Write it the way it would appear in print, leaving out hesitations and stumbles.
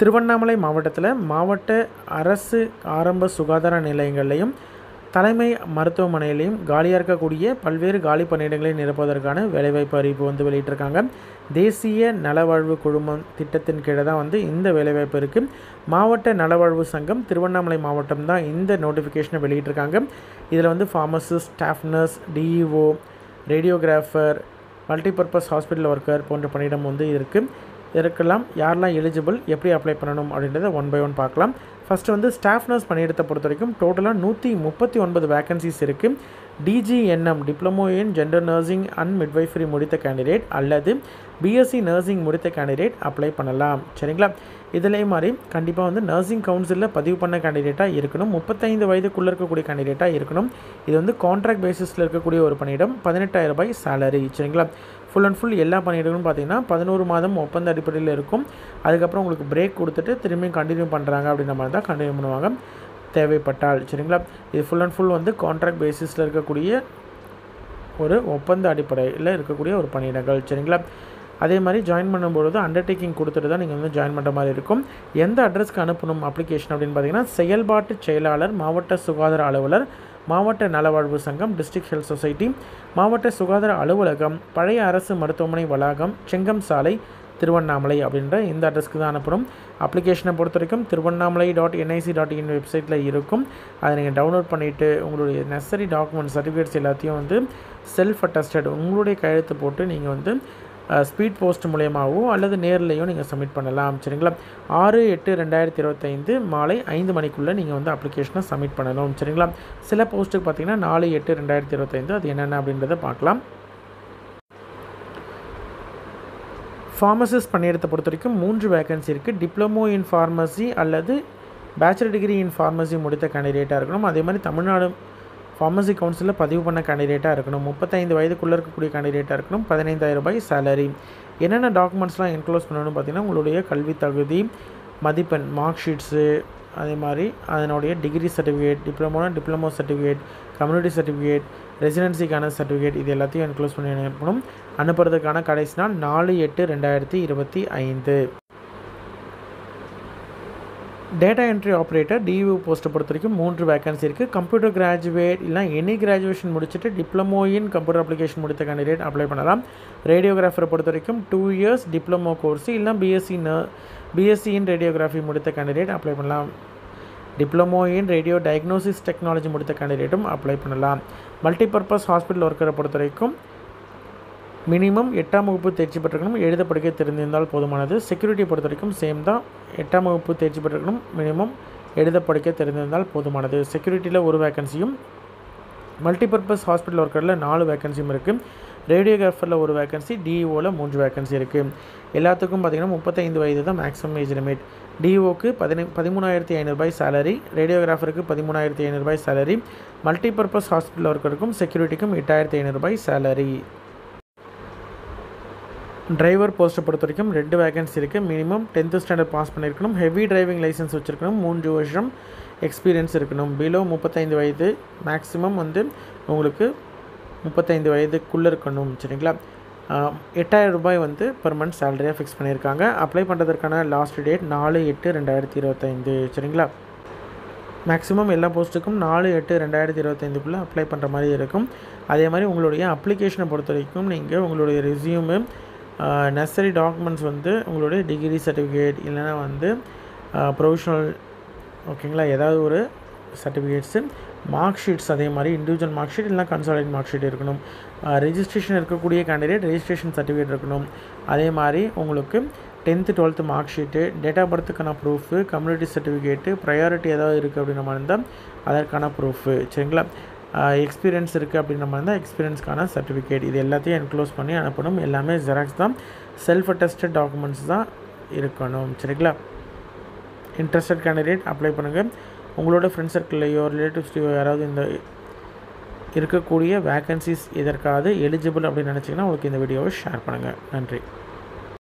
திருவண்ணாமலை மாவட்டத்தில் மாவட்ட அரசு ஆரம்ப சுகாதார நிலையங்களையும் தலைமை மருத்துவமனையிலையும் காலியாக இருக்கக்கூடிய பல்வேறு காலி பணியிடங்களை நிரப்புவதற்கான வேலைவாய்ப்பு அறிவிப்பு வந்து வெளியிட்டிருக்காங்க. தேசிய நலவாழ்வு குழுமம் திட்டத்தின் கீழே தான் வந்து இந்த வேலைவாய்ப்பு இருக்குது. மாவட்ட நலவாழ்வு சங்கம் திருவண்ணாமலை மாவட்டம் தான் இந்த நோட்டிஃபிகேஷனை வெளியிட்டிருக்காங்க. இதில் வந்து pharmacist, staff nurse, DEO, radiographer, multipurpose hospital worker போன்ற பணியிடம் வந்து இருக்குது. இதற்கெல்லாம் யாரெல்லாம் எலிஜிபிள், எப்படி அப்ளை பண்ணணும் அப்படின்றத ஒன் பை ஒன் பார்க்கலாம். ஃபஸ்ட்டு வந்து ஸ்டாஃப் நர்ஸ் பணியிடத்தை பொறுத்த வரைக்கும் டோட்டலாக 139 வேகன்சிஸ் இருக்குது. DGNM diploma in gender nursing and midwifery முடித்த கேண்டிடேட் அல்லது பிஎஸ்சி நர்சிங் முடித்த கேண்டிடேட் அப்ளை பண்ணலாம். சரிங்களா? இதிலே மாதிரி கண்டிப்பாக வந்து நர்சிங் கவுன்சிலில் பதிவு பண்ண கேண்டிடேட்டாக இருக்கணும். 35 வயதுக்குள்ளே இருக்கக்கூடிய கேண்டிடேட்டாக இருக்கணும். இது வந்து கான்ட்ராக்ட் பேசிஸில் இருக்கக்கூடிய ஒரு பணியிடம். 18,000 ரூபாய் சேலரி. சரிங்களா? ஃபுல் அண்ட் ஃபுல் எல்லா பணியிடங்களும் பார்த்திங்கன்னா 11 மாதம் ஒப்பந்த அடிப்படையில் இருக்கும். அதுக்கப்புறம் உங்களுக்கு பிரேக் கொடுத்துட்டு திரும்பியும் கண்டினியூ பண்ணுறாங்க அப்படின்ற மாதிரி தான் கண்டினியூ பண்ணுவாங்க தேவைப்பட்டால். சரிங்களா? இது ஃபுல் அண்ட் ஃபுல் வந்து கான்ட்ராக்ட் பேசிஸில் இருக்கக்கூடிய ஒரு ஒப்பந்த அடிப்படையில் இருக்கக்கூடிய ஒரு பணியிடங்கள். சரிங்களா? அதே மாதிரி ஜாயின் பண்ணும்பொழுது அண்டர்டேக்கிங் கொடுத்துட்டு தான் நீங்கள் வந்து ஜாயின் பண்ணுற மாதிரி இருக்கும். எந்த அட்ரஸ்க்கு அனுப்பணும் அப்ளிகேஷன் அப்படின்னு பார்த்தீங்கன்னா, செயல்பாட்டு செயலாளர், மாவட்ட சுகாதார அலுவலர், மாவட்ட நலவாழ்வு சங்கம், டிஸ்ட்ரிக்ட் ஹெல்த் சொசைட்டி, மாவட்ட சுகாதார அலுவலகம், பழைய அரசு மருத்துவமனை வளாகம், செங்கம் சாலை, திருவண்ணாமலை அப்படின்ற இந்த அட்ரஸ்க்கு தான் அனுப்பணும். அப்ளிகேஷனை பொறுத்த வரைக்கும் திருவண்ணாமலை.nic.in வெப்சைட்டில் இருக்கும். அதை நீங்கள் டவுன்லோட் பண்ணிவிட்டு உங்களுடைய நெசசரி டாக்குமெண்ட் சர்டிஃபிகேட்ஸ் எல்லாத்தையும் வந்து செல்ஃப் அட்டஸ்டட் உங்களுடைய கையெழுத்து போட்டு நீங்கள் வந்து ஸ்பீட் போஸ்ட் மூலயமாவோ அல்லது நேர்லையோ நீங்கள் சப்மிட் பண்ணலாம். சரிங்களா? 6/8/2025 மாலை 5 மணிக்குள்ளே நீங்கள் வந்து அப்ளிகேஷனை சப்மிட் பண்ணணும். சரிங்களா? சில போஸ்ட்டுக்கு பார்த்தீங்கன்னா 4/8/2025 அது என்னென்ன அப்படின்றத பார்க்கலாம். ஃபார்மசிஸ்ட் பணியிடத்தை பொறுத்த வரைக்கும் 3 வேகன்சி இருக்குது. டிப்ளமோ இன் ஃபார்மசி அல்லது பேச்சுலர் டிகிரி இன் ஃபார்மசி முடித்த கேண்டிடேட்டாக இருக்கணும். அதே மாதிரி தமிழ்நாடு ஃபார்மசி கவுன்சிலில் பதிவு பண்ண கேண்டிடேட்டாக இருக்கணும். 35 வயதுக்குள்ளே இருக்கக்கூடிய கேண்டிடேட்டாக இருக்கணும். 15,000 ரூபாய் சேலரி. என்னென்ன டாக்குமெண்ட்ஸ்லாம் என்க்ளோஸ் பண்ணணும்னு பார்த்தீங்கன்னா, உங்களுடைய கல்வி தகுதி, மதிப்பெண், மார்க் ஷீட்ஸு, அதே மாதிரி அதனுடைய degree certificate, diploma certificate, community certificate, ரெசிடென்சிக்கான சர்டிஃபிகேட், இது எல்லாத்தையும் என்க்ளோஸ் பண்ணி அனுப்பணும். அனுப்புறதுக்கான கடைசி நாள் 4/8/2025. டேட்டா என்ட்ரி ஆப்ரேட்டர் டிஇஓ போஸ்ட்டை பொறுத்த வரைக்கும் 3 வேகன்சி இருக்குது. கம்ப்யூட்டர் கிராஜுவேட் இல்லை எனி கிராஜுவேஷன் முடிச்சுட்டு டிப்ளமோ இன் கம்ப்யூட்டர் அப்ளிகேஷன் முடித்த கேண்டிடேட் அப்ளை பண்ணலாம். ரேடியோகிராஃபரை பொறுத்த வரைக்கும் 2 இயர்ஸ் டிப்ளமோ கோர்ஸ் இல்லை பிஎஸ்சி இன் ரேடியோகிராஃபி முடித்த கேண்டிடேட் அப்ளை பண்ணலாம். Diploma in radio diagnosis technology முடித்த கேண்டிடேட்டும் அப்ளை பண்ணலாம். மல்டிபர்பஸ் ஹாஸ்பிட்டல் ஒர்க்கரை பொறுத்த வரைக்கும் மினிமம் 8ஆம் வகுப்பு தேர்ச்சி பெற்றிருக்கணும். எழுத படிக்க தெரிந்திருந்தால் போதுமானது. செக்யூரிட்டியை பொறுத்த வரைக்கும் சேம் தான். 8ஆம் வகுப்பு தேர்ச்சி பெற்றிருக்கணும். மினிமம் எழுத படிக்க தெரிந்திருந்தால் போதுமானது. செக்யூரிட்டியில் 1 வேகன்சியும், மல்டிபர்பஸ் ஹாஸ்பிட்டல் ஒர்க்கரில் 4 வேகன்சியும் இருக்குது. ரேடியோகிராஃபரில் 1 வேகன்சி, டிஇஓவில் 3 வேகன்சி இருக்குது. எல்லாத்துக்கும் பார்த்திங்கன்னா 35 வயது தான் மேக்ஸிமம் ஏஜ் லிமிட். டிஇஓக்கு 13,500 ரூபாய் சேலரி, ரேடியோகிராஃபருக்கு 13,500 ரூபாய் சேலரி, மல்டிபர்பஸ் ஹாஸ்பிட்டல் ஒர்க்கருக்கும் செக்யூரிட்டிக்கும் 8,500 ரூபாய் சேலரி. டிரைவர் போஸ்ட்டை பொறுத்த வரைக்கும் 2 வேகன்சி இருக்குது. மினிமம் 10th ஸ்டாண்டர்ட் பாஸ் பண்ணியிருக்கணும். ஹெவி டிரைவிங் லைசன்ஸ் வச்சுருக்கணும். 3 வருஷம் எக்ஸ்பீரியன்ஸ் இருக்கணும். பிலோ 35 வயது, மேக்ஸிமம் வந்து உங்களுக்கு 35 வயதுக்குள்ளே இருக்கணும். சரிங்களா? 8,000 ரூபாய் வந்து பெர் மந்த் சேலரியாக ஃபிக்ஸ் பண்ணியிருக்காங்க. அப்ளை பண்ணுறதுக்கான லாஸ்ட் டேட் 4/8/2025. சரிங்களா? மேக்ஸிமம் எல்லா போஸ்ட்டுக்கும் 4/8/2025 அப்ளை பண்ணுற மாதிரி இருக்கும். அதே மாதிரி உங்களுடைய அப்ளிகேஷனை பொறுத்த வரைக்கும் நீங்கள் உங்களுடைய ரெஸ்யூமு, நெசசரி டாக்குமெண்ட்ஸ் வந்து உங்களுடைய டிகிரி சர்டிஃபிகேட் இல்லைனா வந்து ப்ரொவிஷனல், ஓகேங்களா, ஏதாவது ஒரு சர்டிஃபிகேட்ஸு, மார்க் ஷீட்ஸ், அதே மாதிரி இண்டிவிஜுவல் மார்க் ஷீட் இல்லைனா கன்சாலிடேட் மார்க் ஷீட் இருக்கணும். ரெஜிஸ்ட்ரேஷன் இருக்கக்கூடிய கேண்டிடேட் ரெஜிஸ்ட்ரேஷன் சர்டிஃபிகேட் இருக்கணும். அதே மாதிரி உங்களுக்கு 10th 12th mark sheet, date of பர்த்துக்கான ப்ரூஃபு, கம்யூனிட்டி சர்டிஃபிகேட்டு, ப்ரையாரிட்டி ஏதாவது இருக்குது அப்படின்ற மாதிரி இருந்தால் அதற்கான ப்ரூஃபு. சரிங்களா? எக்ஸ்பீரியன்ஸ் இருக்குது அப்படின்ற மாதிரி இருந்தால் எக்ஸ்பீரியன்ஸ்க்கான சர்டிஃபிகேட், இது எல்லாத்தையும் என்க்ளோஸ் பண்ணி அனுப்பணும். எல்லாமே ஜெராக்ஸ் தான், செல்ஃப் அட்டஸ்டட் டாக்குமெண்ட்ஸ் தான் இருக்கணும். சரிங்களா? இன்ட்ரெஸ்டட் கேண்டிடேட் அப்ளை பண்ணுங்கள். உங்களோட ஃப்ரெண்ட்ஸ் சர்க்கிள்லையோ ரிலேட்டிவ்ஸ்லையோ யாராவது இந்த இருக்கக்கூடிய வேக்கன்சிஸ் எதற்காவது எலிஜிபிள் அப்படின்னு நினச்சிங்கன்னா உங்களுக்கு இந்த வீடியோவை ஷேர் பண்ணுங்கள். நன்றி.